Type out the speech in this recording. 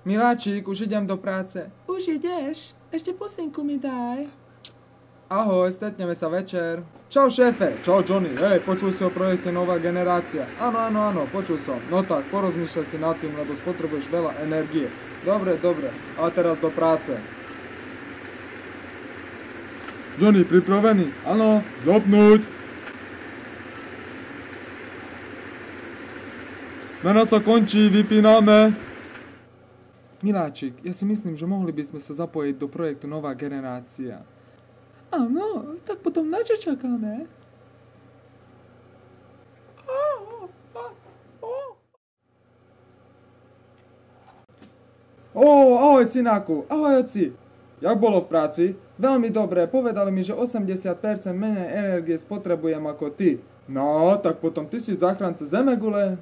Miláčik, už idem do práce. Už ideš? Ešte pusinku mi daj. Ahoj, stretneme sa večer. Čau šéfe. Čau Johnny. Hej, počul si o projekte Nová generácia? Áno, počul som. No tak, porozmýšľaj si nad tým, lebo spotrebuješ veľa energie. Dobre. A teraz do práce. Johnny, pripravený? Áno, zapnúť. Smena sa končí, vypíname. Miláčik, ja si myslím, že mohli by sme sa zapojiť do projektu Nová generácia. Áno, tak potom na čo čakáme? Ahoj synáku, ahoj oci. Jak bolo v práci? Veľmi dobre, povedali mi, že 80% menej energie spotrebujem ako ty. No, tak potom ty si záchranca Zemegule.